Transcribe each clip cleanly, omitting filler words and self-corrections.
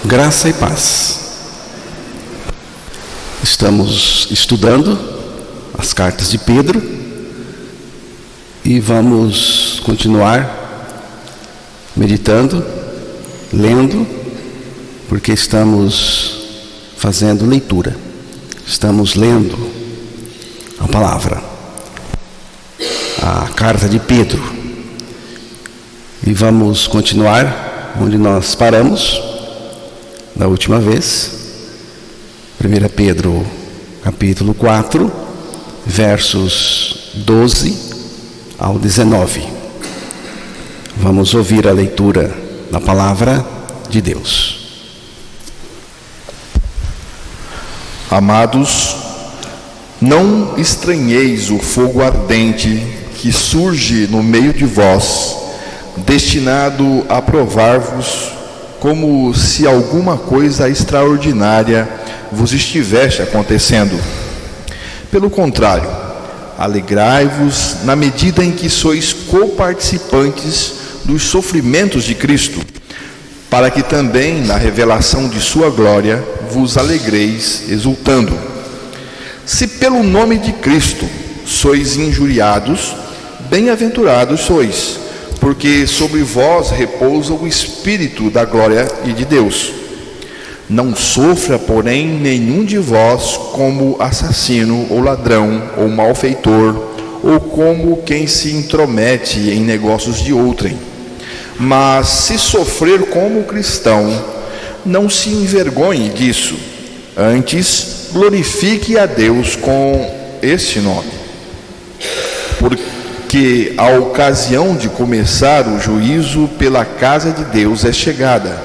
Graça e paz. Estamos estudando as cartas de Pedro e vamos continuar meditando, lendo, porque estamos fazendo leitura. Estamos lendo a palavra, a carta de Pedro. E vamos continuar onde nós paramos da última vez. 1 Pedro capítulo 4, versos 12 ao 19. Vamos ouvir a leitura da palavra de Deus. Amados, não estranheis o fogo ardente que surge no meio de vós, destinado a provar-vos, como se alguma coisa extraordinária vos estivesse acontecendo. Pelo contrário, alegrai-vos na medida em que sois coparticipantes dos sofrimentos de Cristo, para que também na revelação de sua glória vos alegreis exultando. Se pelo nome de Cristo sois injuriados, bem-aventurados sois, porque sobre vós repousa o Espírito da glória e de Deus. Não sofra, porém, nenhum de vós como assassino, ou ladrão, ou malfeitor, ou como quem se intromete em negócios de outrem. Mas se sofrer como cristão, não se envergonhe disso. Antes, glorifique a Deus com este nome. Porque a ocasião de começar o juízo pela casa de Deus é chegada.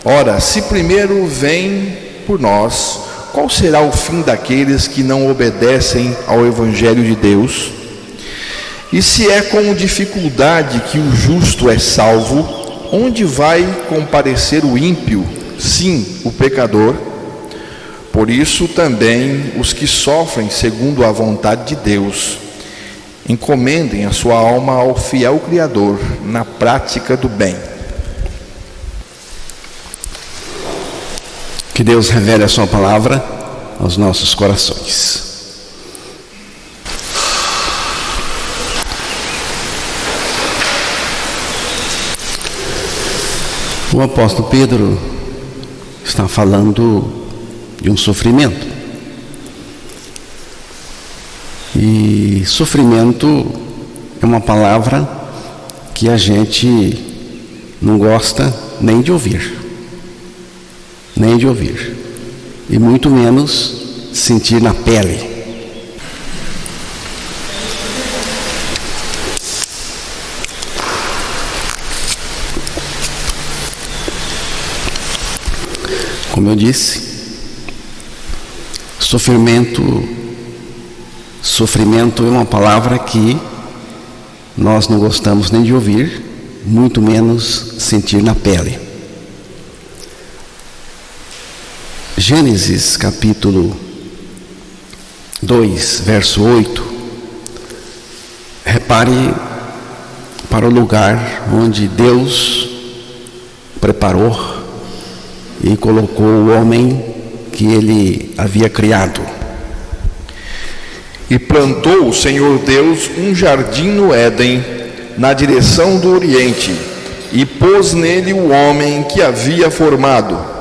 Ora, se primeiro vem por nós, qual será o fim daqueles que não obedecem ao Evangelho de Deus? E se é com dificuldade que o justo é salvo, onde vai comparecer o ímpio, sim, o pecador? Por isso também os que sofrem segundo a vontade de Deus, encomendem a sua alma ao fiel Criador na prática do bem. Que Deus revele a sua palavra aos nossos corações. O apóstolo Pedro está falando de um sofrimento. E sofrimento é uma palavra que a gente não gosta nem de ouvir. Nem de ouvir. E muito menos sentir na pele. Como eu disse, sofrimento é uma palavra que nós não gostamos nem de ouvir, muito menos sentir na pele. Gênesis capítulo 2, verso 8. Repare para o lugar onde Deus preparou e colocou o homem que ele havia criado. E plantou o Senhor Deus um jardim no Éden, na direção do Oriente, e pôs nele o homem que havia formado.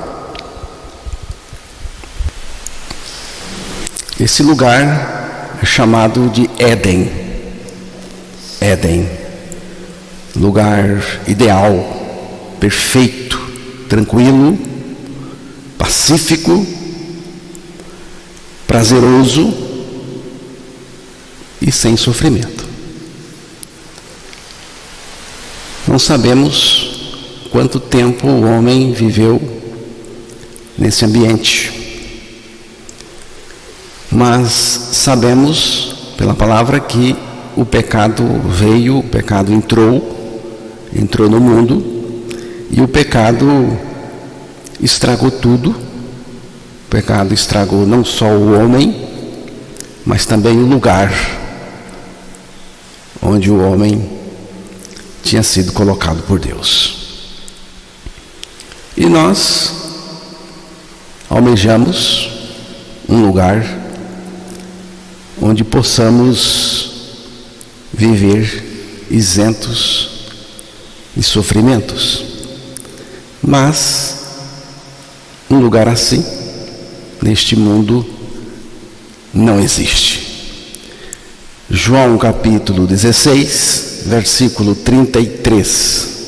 Esse lugar é chamado de Éden. Éden, lugar ideal, perfeito, tranquilo, pacífico, prazeroso e sem sofrimento. Não sabemos quanto tempo o homem viveu nesse ambiente, mas sabemos pela palavra que o pecado veio, o pecado entrou no mundo, e o pecado estragou tudo. O pecado estragou não só o homem, mas também o lugar onde o homem tinha sido colocado por Deus. E nós almejamos um lugar onde possamos viver isentos de sofrimentos. Mas um lugar assim, neste mundo, não existe. João capítulo 16, versículo 33.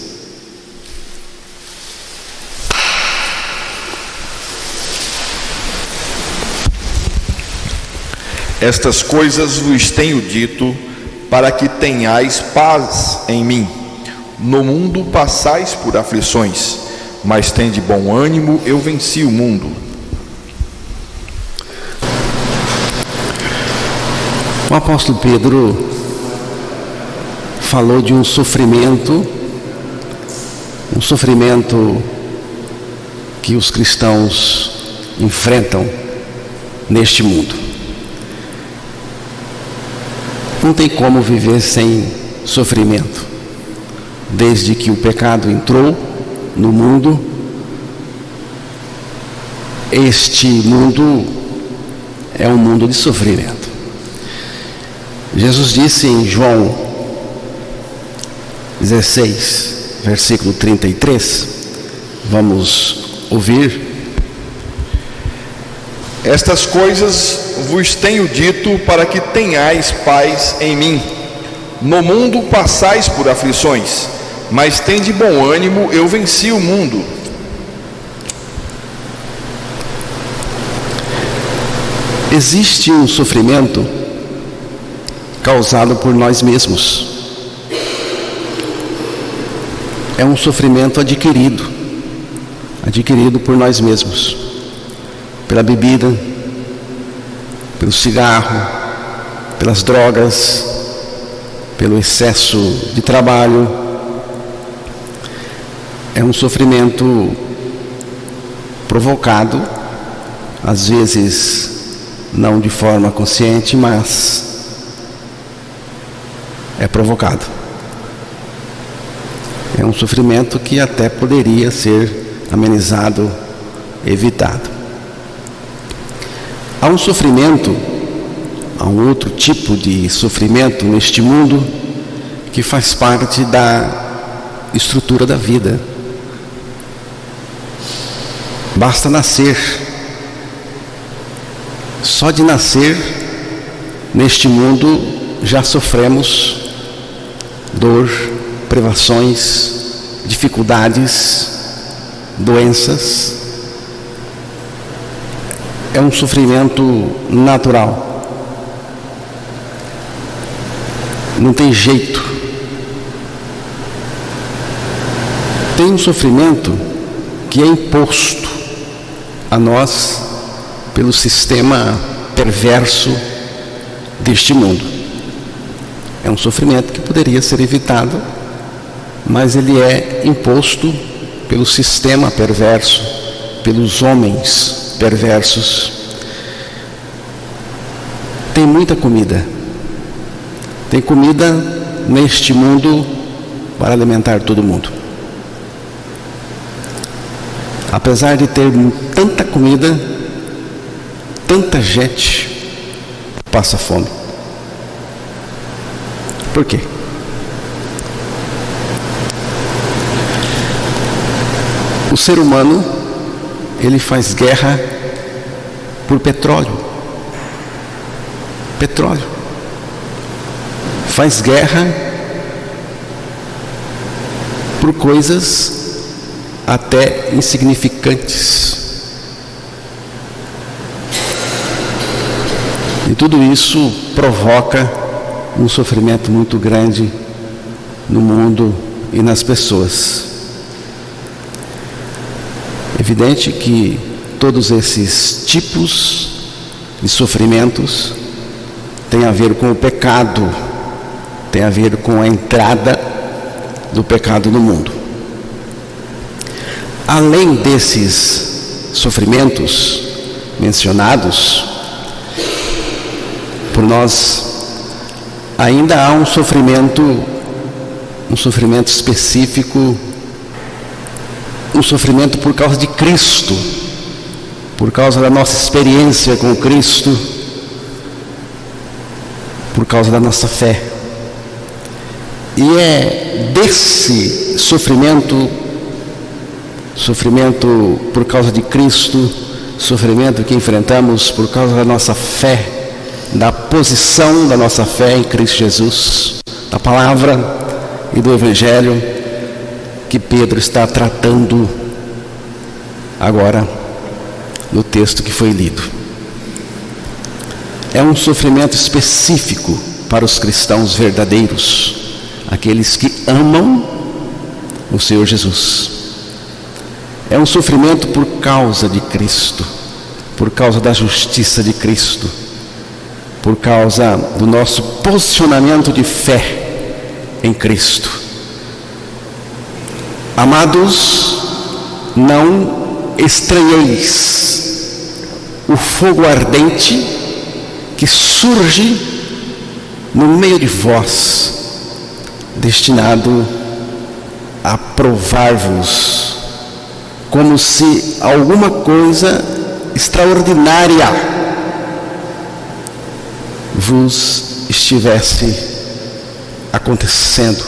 Estas coisas vos tenho dito, para que tenhais paz em mim. No mundo passais por aflições, mas tende bom ânimo, eu venci o mundo. O apóstolo Pedro falou de um sofrimento que os cristãos enfrentam neste mundo. Não tem como viver sem sofrimento. Desde que o pecado entrou no mundo, este mundo é um mundo de sofrimento. Jesus disse em João 16, versículo 33, vamos ouvir. Estas coisas vos tenho dito, para que tenhais paz em mim. No mundo passais por aflições, mas tende bom ânimo, eu venci o mundo. Existe um sofrimento causado por nós mesmos. É um sofrimento adquirido por nós mesmos, pela bebida, pelo cigarro, pelas drogas, pelo excesso de trabalho. É um sofrimento provocado, às vezes não de forma consciente, mas é provocado. É um sofrimento que até poderia ser amenizado, evitado. Há um sofrimento, há um outro tipo de sofrimento neste mundo que faz parte da estrutura da vida. Basta nascer. Só de nascer neste mundo já sofremos dor, privações, dificuldades, doenças. É um sofrimento natural. Não tem jeito. Tem um sofrimento que é imposto a nós pelo sistema perverso deste mundo. É um sofrimento que poderia ser evitado, mas ele é imposto pelo sistema perverso, pelos homens perversos. Tem muita comida. Tem comida neste mundo para alimentar todo mundo. Apesar de ter tanta comida, tanta gente passa fome. Por quê? O ser humano, ele faz guerra por petróleo. Petróleo. Faz guerra por coisas até insignificantes. E tudo isso provoca um sofrimento muito grande no mundo e nas pessoas. Evidente que todos esses tipos de sofrimentos têm a ver com o pecado, têm a ver com a entrada do pecado no mundo. Além desses sofrimentos mencionados por nós, ainda há um sofrimento específico, um sofrimento por causa de Cristo, por causa da nossa experiência com Cristo, por causa da nossa fé. E é desse sofrimento por causa de Cristo, sofrimento que enfrentamos por causa da nossa fé, da posição da nossa fé em Cristo Jesus, da palavra e do Evangelho, que Pedro está tratando agora no texto que foi lido. É um sofrimento específico para os cristãos verdadeiros, aqueles que amam o Senhor Jesus. É um sofrimento por causa de Cristo, por causa da justiça de Cristo, por causa do nosso posicionamento de fé em Cristo. Amados, não estranheis o fogo ardente que surge no meio de vós, destinado a provar-vos, como se alguma coisa extraordinária vos estivesse acontecendo.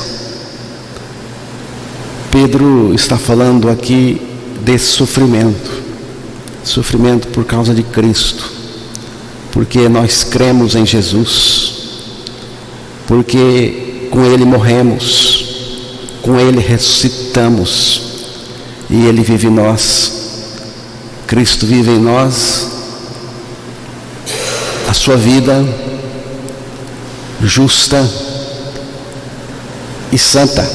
Pedro está falando aqui desse sofrimento por causa de Cristo, porque nós cremos em Jesus, porque com Ele morremos, com Ele ressuscitamos, e Ele vive em nós. Cristo vive em nós a sua vida justa e santa.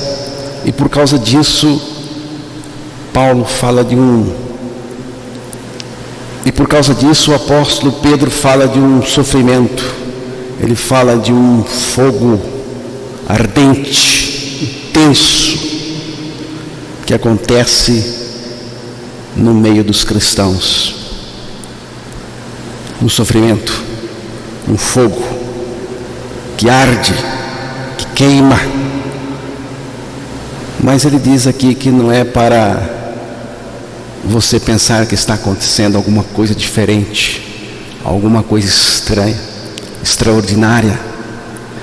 E por causa disso, Paulo fala e por causa disso o apóstolo Pedro fala de um sofrimento. Ele fala de um fogo ardente, intenso, que acontece no meio dos cristãos. Um sofrimento, um fogo que arde, que queima. Mas ele diz aqui que não é para você pensar que está acontecendo alguma coisa diferente, alguma coisa estranha, extraordinária.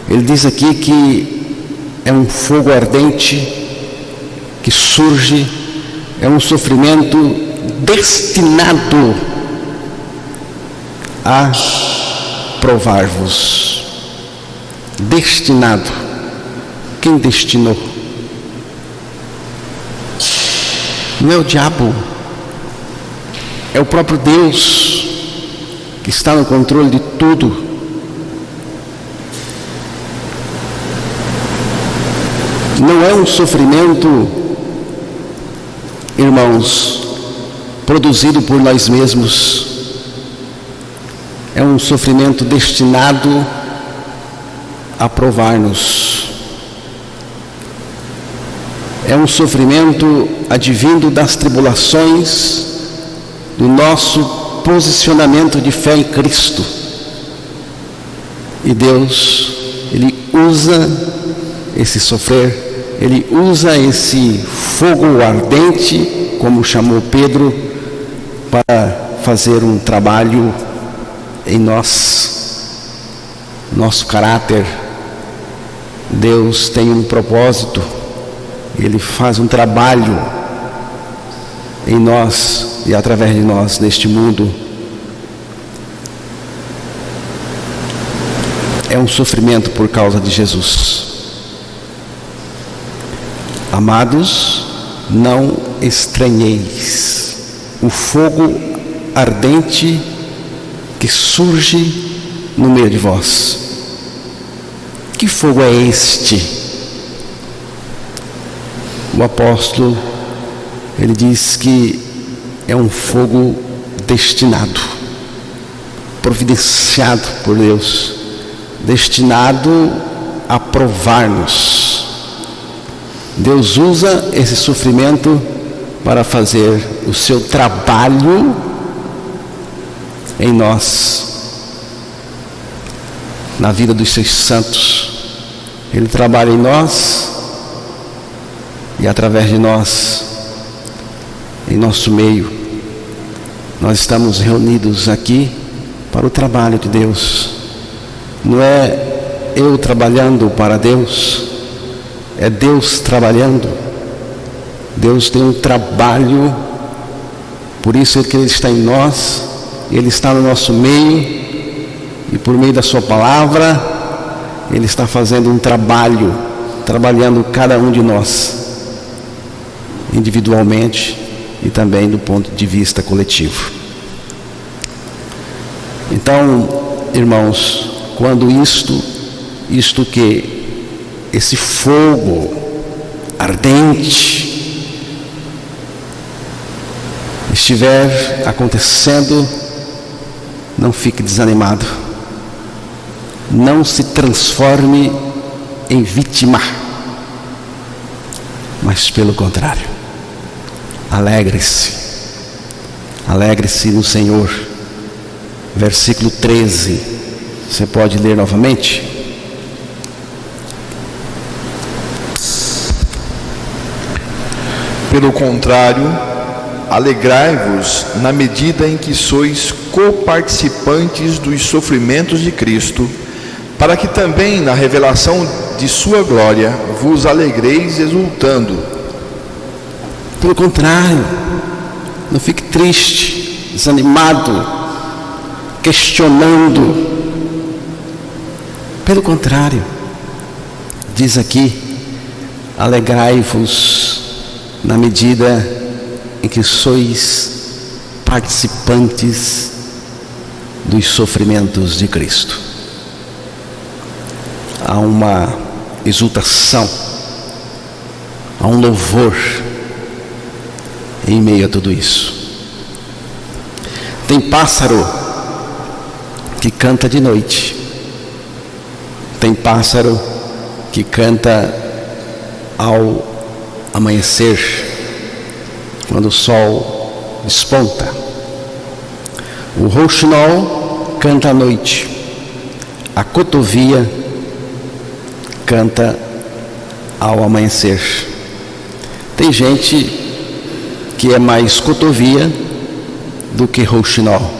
Ele diz aqui que é um fogo ardente que surge, é um sofrimento destinado a provar-vos. Destinado. Quem destinou? Não é o diabo, é o próprio Deus que está no controle de tudo. Não é um sofrimento, irmãos, produzido por nós mesmos. É um sofrimento destinado a provar-nos. É um sofrimento advindo das tribulações do nosso posicionamento de fé em Cristo. E Deus, Ele usa esse sofrer, Ele usa esse fogo ardente, como chamou Pedro, para fazer um trabalho em nós, nosso caráter. Deus tem um propósito, Ele faz um trabalho em nós e através de nós neste mundo. É um sofrimento por causa de Jesus. Amados, não estranheis o fogo ardente que surge no meio de vós. Que fogo é este? O apóstolo, ele diz que é um fogo destinado, providenciado por Deus, destinado a provar-nos. Deus usa esse sofrimento para fazer o seu trabalho em nós, na vida dos seus santos. Ele trabalha em nós e através de nós, em nosso meio. Nós estamos reunidos aqui para o trabalho de Deus. Não é eu trabalhando para Deus, é Deus trabalhando. Deus tem um trabalho, por isso que Ele está em nós, Ele está no nosso meio, e por meio da sua palavra, Ele está fazendo um trabalho, trabalhando cada um de nós, individualmente e também do ponto de vista coletivo. Então, irmãos, quando isto que esse fogo ardente estiver acontecendo, não fique desanimado, não se transforme em vítima, mas pelo contrário, alegre-se no Senhor. Versículo 13, você pode ler novamente? Pelo contrário, alegrai-vos na medida em que sois coparticipantes dos sofrimentos de Cristo, para que também na revelação de sua glória vos alegreis exultando. Pelo contrário, não fique triste, desanimado, questionando. Pelo contrário, diz aqui: alegrai-vos na medida em que sois participantes dos sofrimentos de Cristo. Há uma exultação, há um louvor em meio a tudo isso. Tem pássaro que canta de noite, tem pássaro que canta ao amanhecer, quando o sol desponta. O rouxinol canta à noite, a cotovia canta ao amanhecer. Tem gente que é mais cotovia do que rouxinol,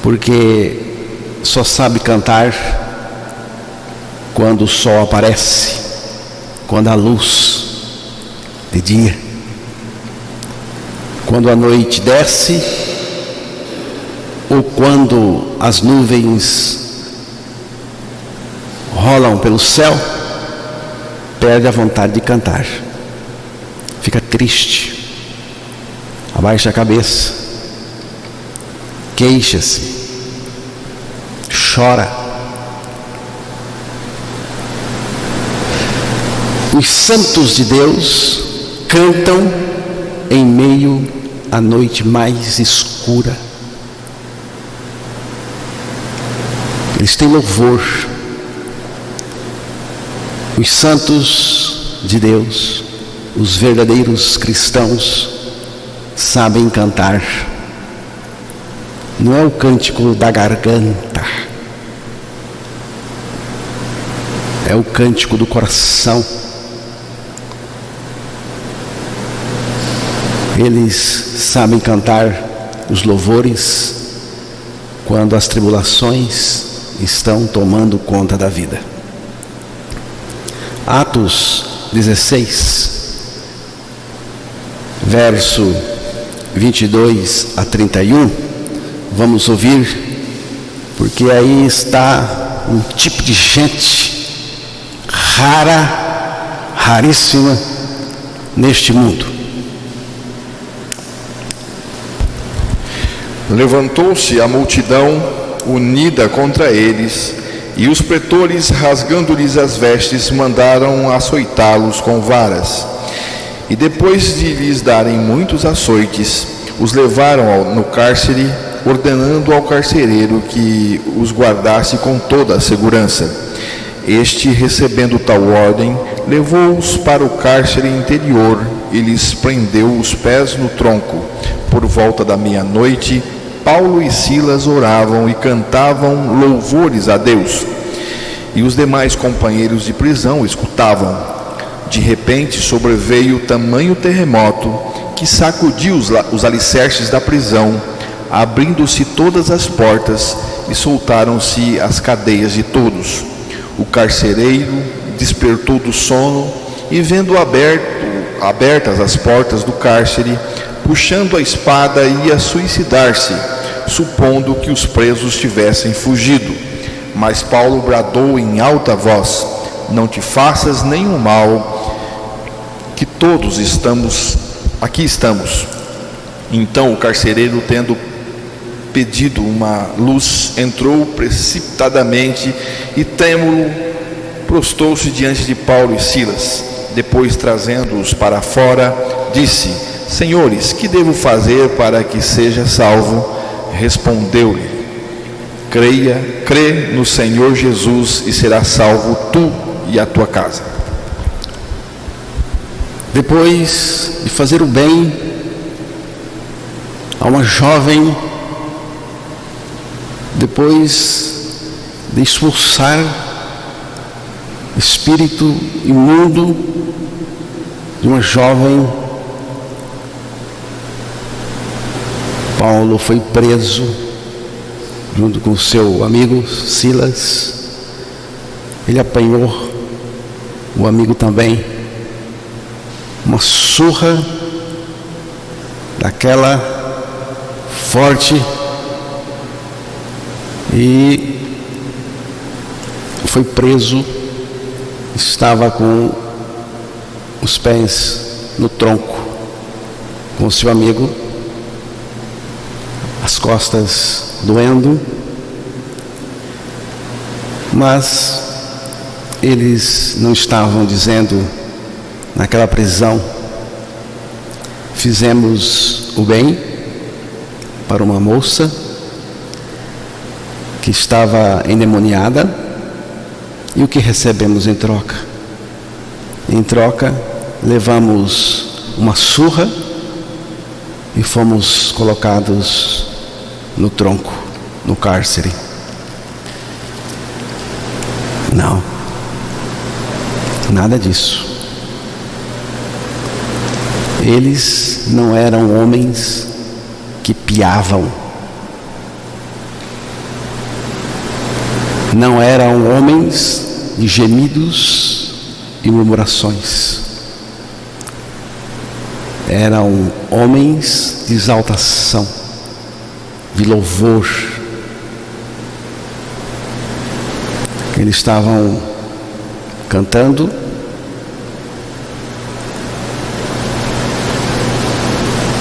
porque só sabe cantar quando o sol aparece, quando a luz de dia. Quando a noite desce, ou quando as nuvens rolam pelo céu, perde a vontade de cantar, fica triste, abaixa a cabeça, queixa-se, chora. Os santos de Deus cantam em meio à noite mais escura. Eles têm louvor. Os santos de Deus, os verdadeiros cristãos, sabem cantar. Não é o cântico da garganta, é o cântico do coração. Eles sabem cantar os louvores quando as tribulações estão tomando conta da vida. Atos 16, verso 22 a 31, vamos ouvir, porque aí está um tipo de gente raríssima neste mundo. Levantou-se a multidão unida contra eles, e os pretores, rasgando-lhes as vestes, mandaram açoitá-los com varas. E depois de lhes darem muitos açoites, os levaram no cárcere, ordenando ao carcereiro que os guardasse com toda a segurança. Este, recebendo tal ordem, levou-os para o cárcere interior e lhes prendeu os pés no tronco. Por volta da meia-noite, Paulo e Silas oravam e cantavam louvores a Deus, e os demais companheiros de prisão escutavam. De repente sobreveio tamanho terremoto, que sacudiu os alicerces da prisão, abrindo-se todas as portas e soltaram-se as cadeias de todos. O carcereiro despertou do sono e, vendo abertas as portas do cárcere, puxando a espada, ia suicidar-se, supondo que os presos tivessem fugido. Mas Paulo bradou em alta voz: não te faças nenhum mal, que todos aqui estamos. Então o carcereiro, tendo pedido uma luz, entrou precipitadamente e, trêmulo, prostou-se diante de Paulo e Silas. Depois, trazendo-os para fora, disse: Senhores, que devo fazer para que seja salvo? Respondeu-lhe: crê no Senhor Jesus e serás salvo tu e a tua casa. Depois de fazer o bem a uma jovem, depois de expulsar espírito imundo de uma jovem, Paulo foi preso junto com seu amigo Silas. Ele apanhou, o amigo também, uma surra daquela forte, e foi preso. Estava com os pés no tronco, com o seu amigo, as costas doendo, mas eles não estavam dizendo naquela prisão: fizemos o bem para uma moça que estava endemoniada, e o que recebemos em troca? Em troca, levamos uma surra e fomos colocados no tronco, no cárcere. Não, nada disso. Eles não eram homens que piavam, não eram homens de gemidos e murmurações, eram homens de exaltação, de louvor. Eles estavam cantando,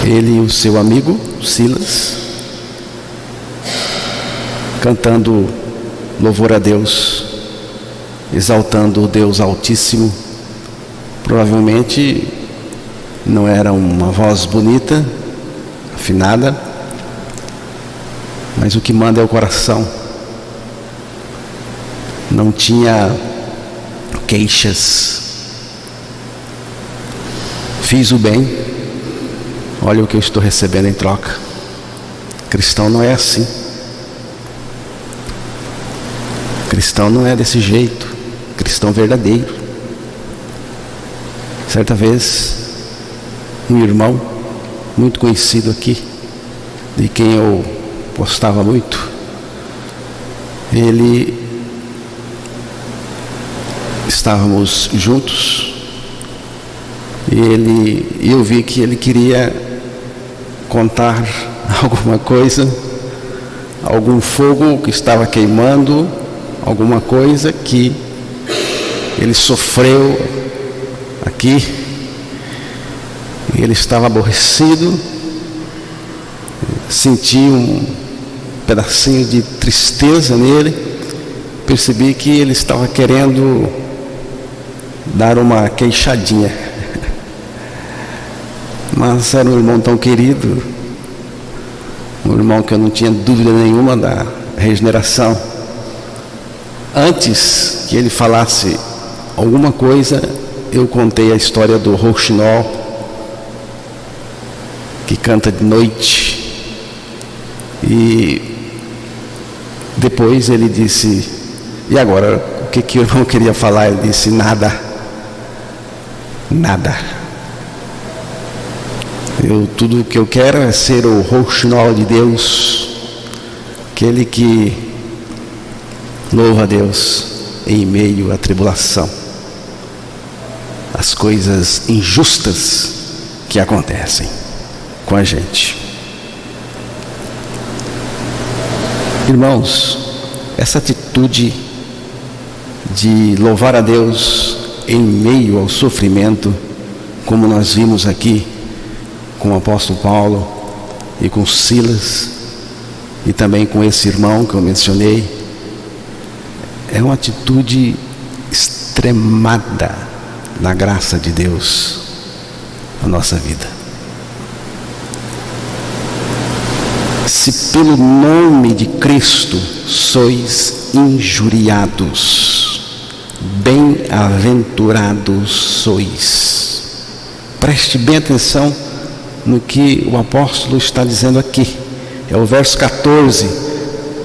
ele e o seu amigo Silas, cantando louvor a Deus, exaltando o Deus Altíssimo. Provavelmente não era uma voz bonita, afinada, mas o que manda é o coração. Não tinha queixas. Fiz o bem, olha o que eu estou recebendo em troca. Cristão não é assim. Cristão não é desse jeito. Cristão verdadeiro. Certa vez, um irmão muito conhecido aqui, de quem eu gostava muito, estávamos juntos e eu vi que ele queria contar alguma coisa, algum fogo que estava queimando, alguma coisa que ele sofreu aqui. Ele estava aborrecido, senti um pedacinho de tristeza nele, percebi que ele estava querendo dar uma queixadinha, mas era um irmão tão querido, um irmão que eu não tinha dúvida nenhuma da regeneração. Antes que ele falasse alguma coisa, eu contei a história do rouxinol, que canta de noite, e depois ele disse: e agora, o que o irmão queria falar? Ele disse: nada. Tudo o que eu quero é ser o rouxinol de Deus, aquele que louva a Deus em meio à tribulação, as coisas injustas que acontecem com a gente. Irmãos, essa atitude de louvar a Deus em meio ao sofrimento, como nós vimos aqui com o apóstolo Paulo e com Silas, e também com esse irmão que eu mencionei, é uma atitude extremada na graça de Deus na nossa vida. Se pelo nome de Cristo sois injuriados, bem-aventurados sois. Preste bem atenção no que o apóstolo está dizendo aqui. É o verso 14,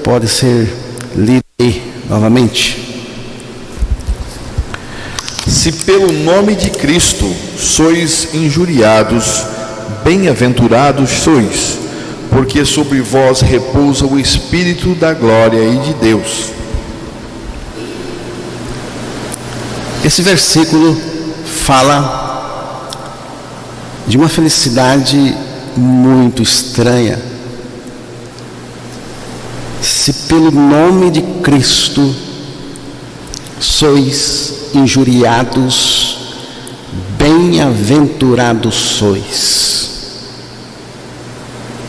pode ser lido aí novamente. Se pelo nome de Cristo sois injuriados, bem-aventurados sois, porque sobre vós repousa o Espírito da glória e de Deus. Esse versículo fala de uma felicidade muito estranha. Se pelo nome de Cristo sois injuriados, bem-aventurados sois.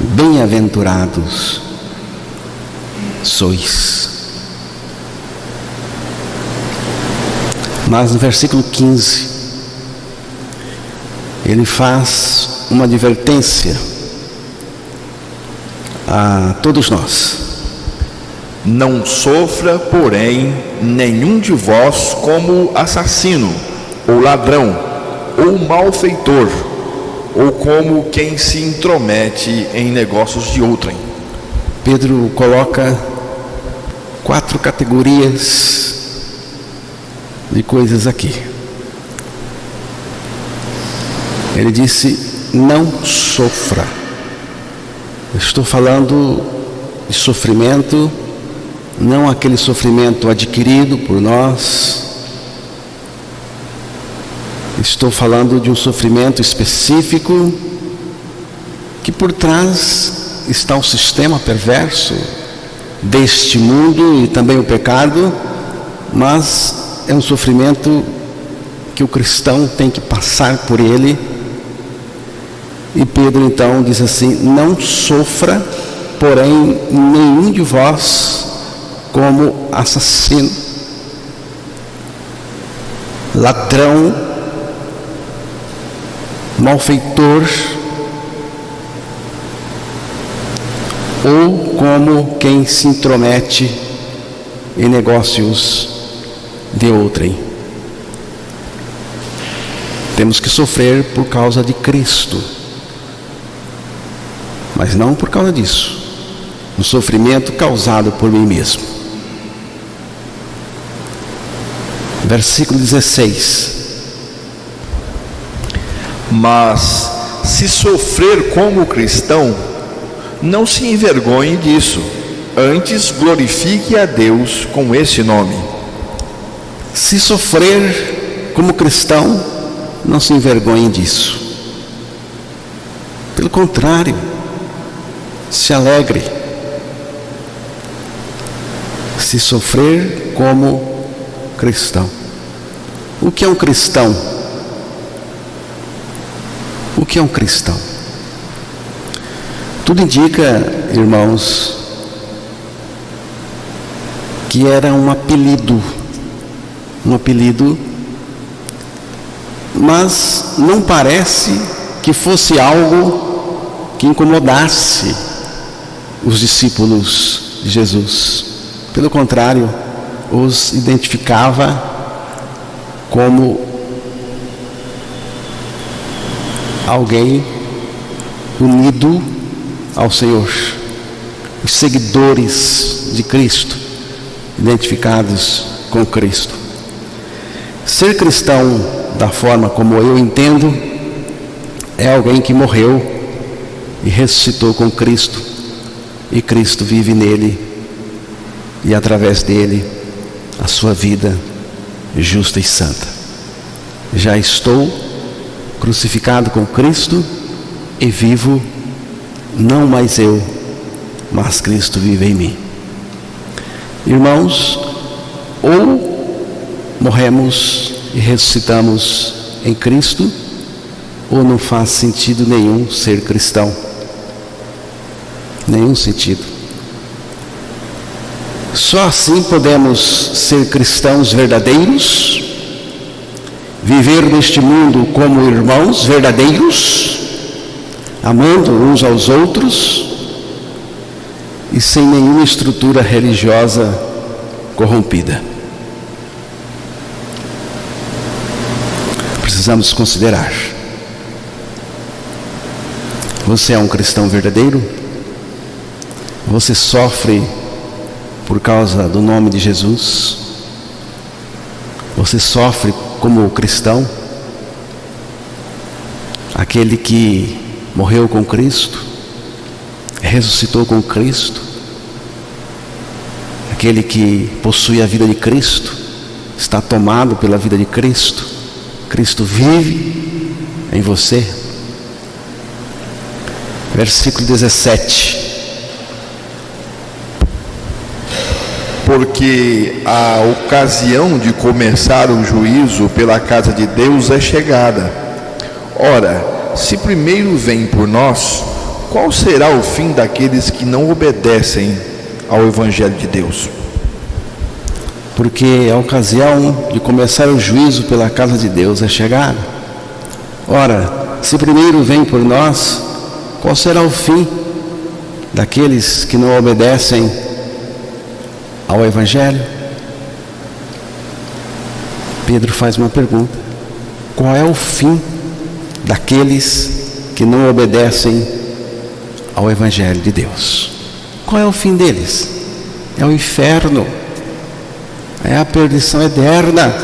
Bem-aventurados sois. Mas no versículo 15, ele faz uma advertência a todos nós. Não sofra, porém, nenhum de vós como assassino, ou ladrão, ou malfeitor, ou como quem se intromete em negócios de outrem. Pedro coloca 4 categorias de coisas aqui. Ele disse: não sofra. Eu estou falando de sofrimento, não aquele sofrimento adquirido por nós. Estou falando de um sofrimento específico, que por trás está o sistema perverso deste mundo e também o pecado, mas é um sofrimento que o cristão tem que passar por ele. E Pedro então diz assim: não sofra, porém, nenhum de vós como assassino, ladrão, malfeitor, ou como quem se intromete em negócios de outrem. Temos que sofrer por causa de Cristo, mas não por causa disso, um sofrimento causado por mim mesmo. Versículo 16. Mas se sofrer como cristão, não se envergonhe disso, antes glorifique a Deus com esse nome. Se sofrer como cristão, não se envergonhe disso. Pelo contrário, se alegre. Se sofrer como cristão. O que é um cristão? O que é um cristão? Tudo indica, irmãos, que era um apelido, mas não parece que fosse algo que incomodasse os discípulos de Jesus. Pelo contrário, os identificava como alguém unido ao Senhor, os seguidores de Cristo, identificados com Cristo. Ser cristão, da forma como eu entendo, é alguém que morreu e ressuscitou com Cristo, e Cristo vive nele, e através dele a sua vida justa e santa. Já estou crucificado com Cristo e vivo, não mais eu, mas Cristo vive em mim. Irmãos, ou morremos e ressuscitamos em Cristo, ou não faz sentido nenhum ser cristão. Nenhum sentido. Só assim podemos ser cristãos verdadeiros, viver neste mundo como irmãos verdadeiros, amando uns aos outros e sem nenhuma estrutura religiosa corrompida. Precisamos considerar: você é um cristão verdadeiro? Você sofre por causa do nome de Jesus? Você sofre como cristão? Aquele que morreu com Cristo, ressuscitou com Cristo, aquele que possui a vida de Cristo, está tomado pela vida de Cristo. Cristo vive em você. Versículo 17. Porque a ocasião de começar o juízo pela casa de Deus é chegada. Ora, se primeiro vem por nós, qual será o fim daqueles que não obedecem ao Evangelho de Deus? Porque a ocasião de começar o juízo pela casa de Deus é chegada. Ora, se primeiro vem por nós, qual será o fim daqueles que não obedecem ao Evangelho? Pedro faz uma pergunta: qual é o fim daqueles que não obedecem ao Evangelho de Deus? Qual é o fim deles? É o inferno, é a perdição eterna.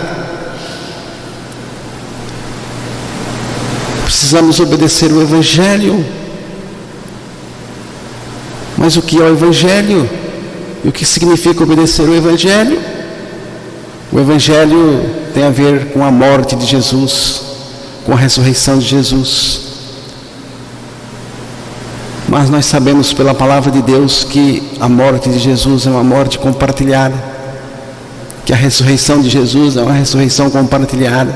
Precisamos obedecer o Evangelho. Mas o que é o Evangelho? E o que significa obedecer o Evangelho? O Evangelho tem a ver com a morte de Jesus, com a ressurreição de Jesus. Mas nós sabemos pela palavra de Deus que a morte de Jesus é uma morte compartilhada, que a ressurreição de Jesus é uma ressurreição compartilhada,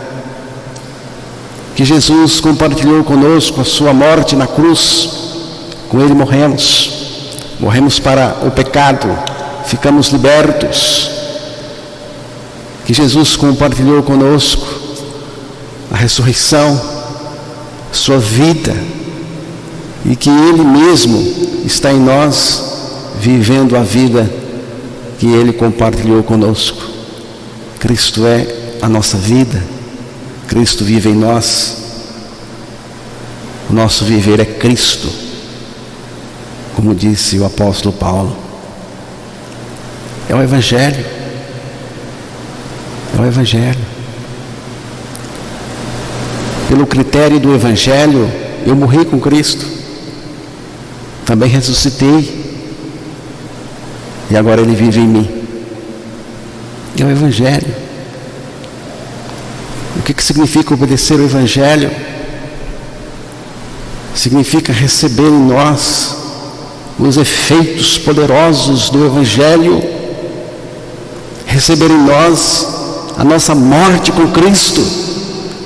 que Jesus compartilhou conosco a sua morte na cruz. Com Ele morremos para o pecado, ficamos libertos. Que Jesus compartilhou conosco a ressurreição, sua vida, e que Ele mesmo está em nós, vivendo a vida que Ele compartilhou conosco. Cristo é a nossa vida, Cristo vive em nós, o nosso viver é Cristo, como disse o apóstolo Paulo. É o Evangelho, é o Evangelho. Pelo critério do Evangelho, eu morri com Cristo, também ressuscitei, e agora Ele vive em mim. É o Evangelho. O que significa obedecer o Evangelho? Significa receber em nós os efeitos poderosos do Evangelho, receber em nós a nossa morte com Cristo,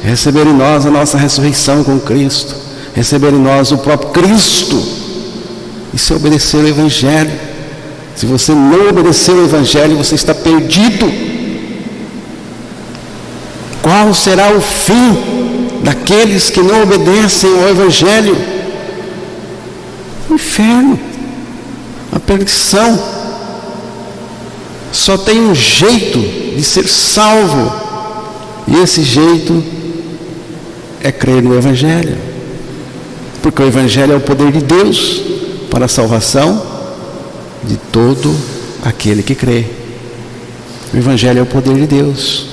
receber em nós a nossa ressurreição com Cristo, receber em nós o próprio Cristo. Isso é obedecer o Evangelho. Se você não obedecer o Evangelho, você está perdido. Qual será o fim daqueles que não obedecem ao Evangelho? O inferno, a perdição. Só tem um jeito de ser salvo, e esse jeito é crer no Evangelho, porque o Evangelho é o poder de Deus para a salvação de todo aquele que crê. O Evangelho é o poder de Deus,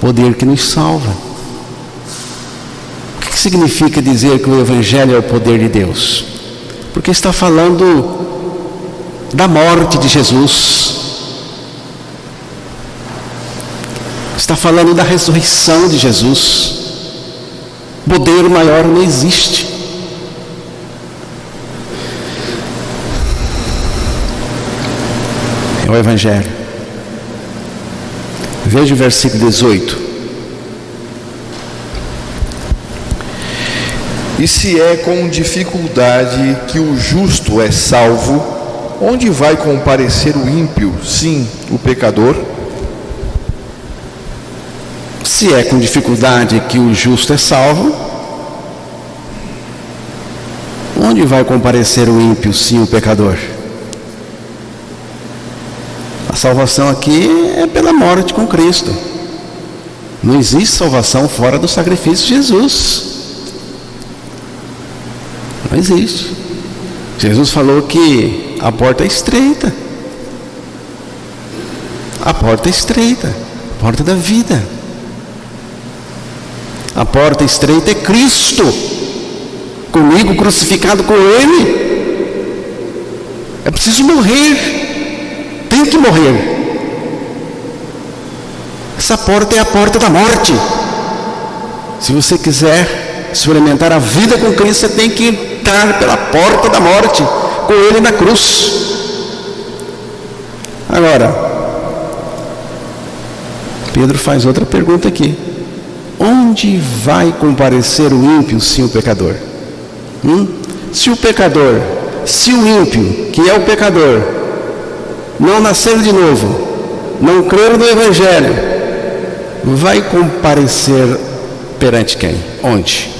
poder que nos salva. O que significa dizer que o Evangelho é o poder de Deus? porque está falando da morte de Jesus, está falando da ressurreição de Jesus. Poder maior não existe. É o Evangelho. Veja o versículo 18. E se é com dificuldade que o justo é salvo, onde vai comparecer o ímpio, sim, o pecador? Se é com dificuldade que o justo é salvo, onde vai comparecer o ímpio, sim, o pecador? A salvação aqui é pela morte com Cristo. Não existe salvação fora do sacrifício de Jesus. Não existe. Jesus falou que a porta é estreita. A porta é estreita. A porta da vida. A porta estreita é Cristo. Comigo crucificado com Ele. É preciso morrer. Tem que morrer. Essa porta é a porta da morte. Se você quiser experimentar a vida com Cristo, você tem que entrar pela porta da morte, com Ele na cruz. Agora, Pedro faz outra pergunta aqui. Onde vai comparecer o ímpio, sim, o pecador? Se o ímpio, que é o pecador, não nascer de novo, não crer no Evangelho, vai comparecer perante quem? Onde?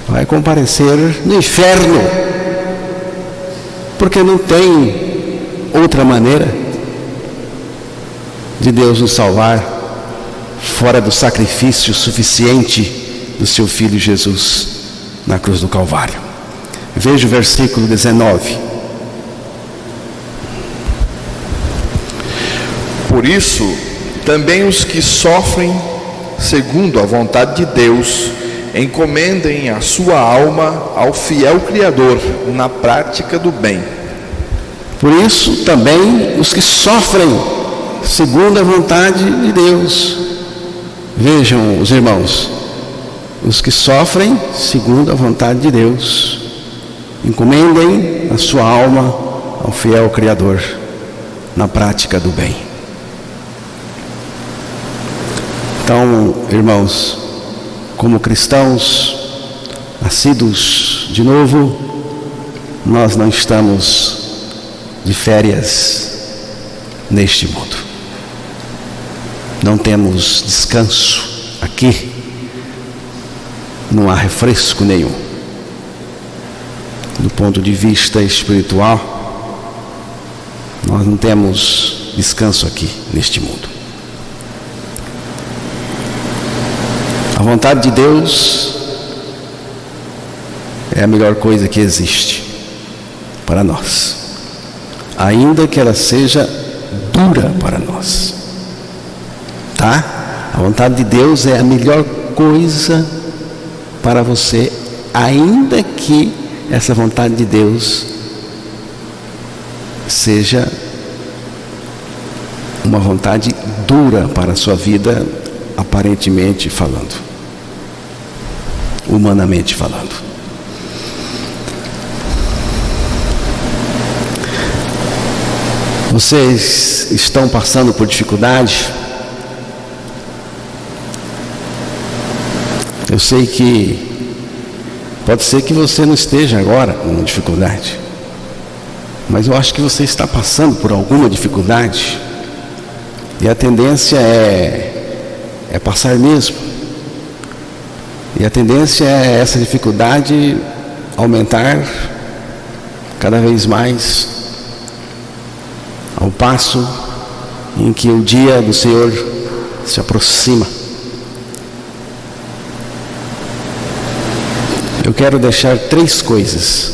Vai comparecer no inferno, porque não tem outra maneira de Deus nos salvar fora do sacrifício suficiente do seu Filho Jesus na cruz do Calvário. Veja o versículo 19. Por isso, também os que sofrem segundo a vontade de Deus, encomendem a sua alma ao fiel Criador na prática do bem. Por isso, também os que sofrem segundo a vontade de Deus. Vejam, os irmãos, os que sofrem segundo a vontade de Deus, encomendem a sua alma ao fiel Criador na prática do bem. Então, irmãos, como cristãos nascidos de novo, nós não estamos de férias neste mundo. Não temos descanso aqui. Não há refresco nenhum. Do ponto de vista espiritual, nós não temos descanso aqui neste mundo. A vontade de Deus é a melhor coisa que existe para nós, ainda que ela seja dura para nós, tá? A vontade de Deus é a melhor coisa para você, ainda que essa vontade de Deus seja uma vontade dura para a sua vida, aparentemente falando, humanamente falando. Vocês estão passando por dificuldade? Eu sei que pode ser que você não esteja agora com dificuldade, mas eu acho que você está passando por alguma dificuldade, e a tendência é passar mesmo, e a tendência é essa dificuldade aumentar cada vez mais, ao passo em que o dia do Senhor se aproxima. Eu quero deixar 3 coisas,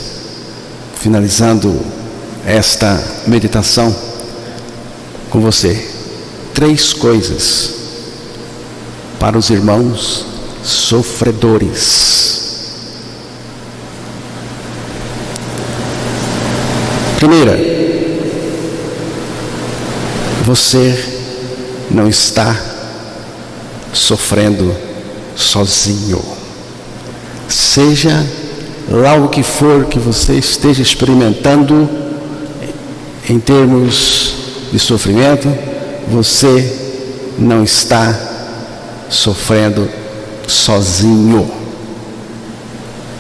finalizando esta meditação com você. 3 coisas para os irmãos sofredores. Primeira, você não está sofrendo sozinho. Seja lá o que for que você esteja experimentando em termos de sofrimento, você não está sofrendo sozinho.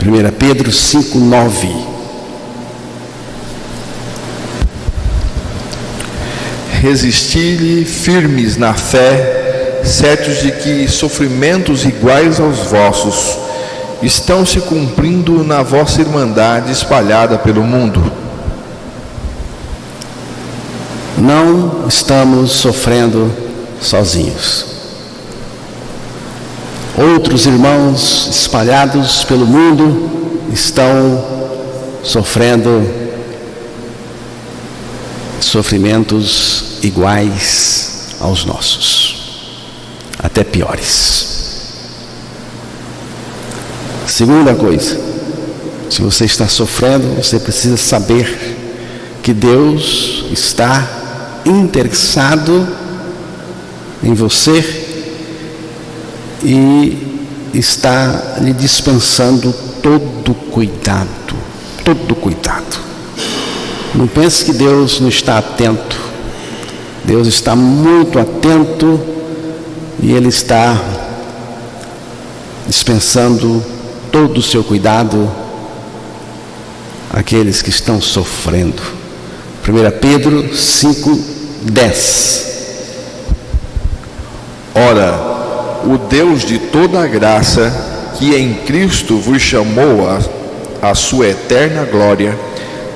1 Pedro 5:9. Resisti-lhe firmes na fé, certos de que sofrimentos iguais aos vossos estão se cumprindo na vossa irmandade espalhada pelo mundo. Não estamos sofrendo sozinhos. Outros irmãos espalhados pelo mundo estão sofrendo sofrimentos iguais aos nossos, até piores. Segunda coisa, se você está sofrendo, você precisa saber que Deus está interessado em você e está lhe dispensando todo cuidado. Não pense que Deus não está atento. Deus está muito atento e Ele está dispensando todo o seu cuidado àqueles que estão sofrendo. 1 Pedro 5:10. Ora, o Deus de toda a graça, que em Cristo vos chamou à sua eterna glória,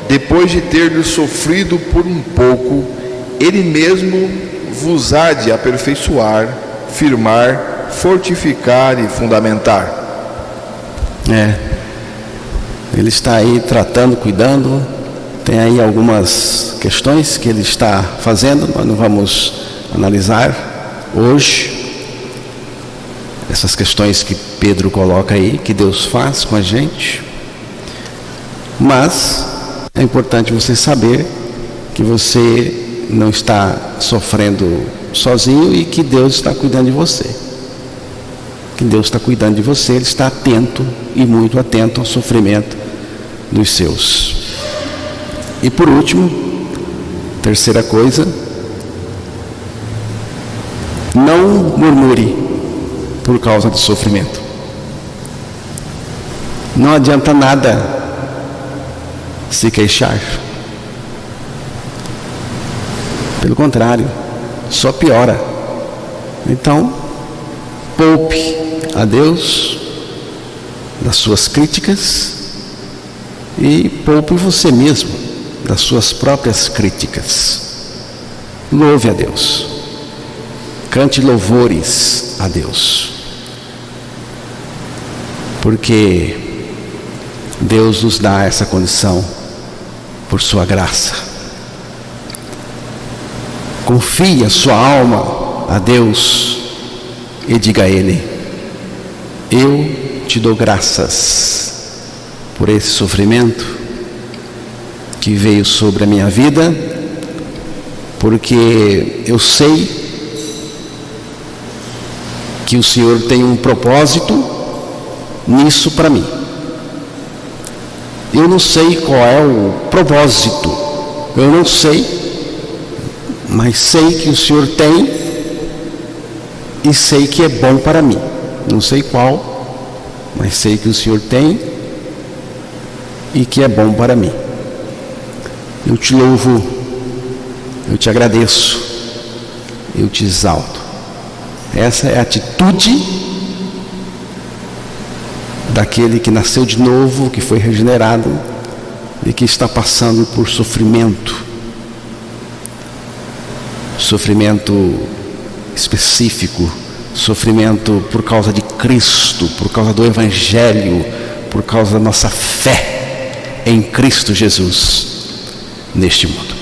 depois de ter sofrido por um pouco, Ele mesmo vos há de aperfeiçoar, firmar, fortificar e fundamentar. Ele está aí tratando, cuidando. Tem aí algumas questões que Ele está fazendo, nós não vamos analisar hoje. Essas questões que Pedro coloca aí, que Deus faz com a gente. Mas é importante você saber que você não está sofrendo sozinho e que Deus está cuidando de você. Que Deus está cuidando de você, Ele está atento e muito atento ao sofrimento dos seus. E por último, terceira coisa, não murmure por causa do sofrimento. Não adianta nada se queixar. Pelo contrário, só piora. Então, poupe a Deus das suas críticas e poupe você mesmo das suas próprias críticas. Louve a Deus. Cante louvores a Deus. Porque Deus nos dá essa condição por sua graça. Confie a sua alma a Deus e diga a Ele: eu te dou graças por esse sofrimento que veio sobre a minha vida, porque eu sei que o Senhor tem um propósito nisso para mim. Eu não sei qual é o propósito, eu não sei, mas sei que o Senhor tem e sei que é bom para mim. Não sei qual, mas sei que o Senhor tem e que é bom para mim. Eu te louvo, eu te agradeço, eu te exalto. Essa é a atitude daquele que nasceu de novo, que foi regenerado e que está passando por sofrimento específico, sofrimento por causa de Cristo, por causa do Evangelho, por causa da nossa fé em Cristo Jesus neste mundo.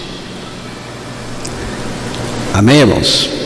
Amém, irmãos?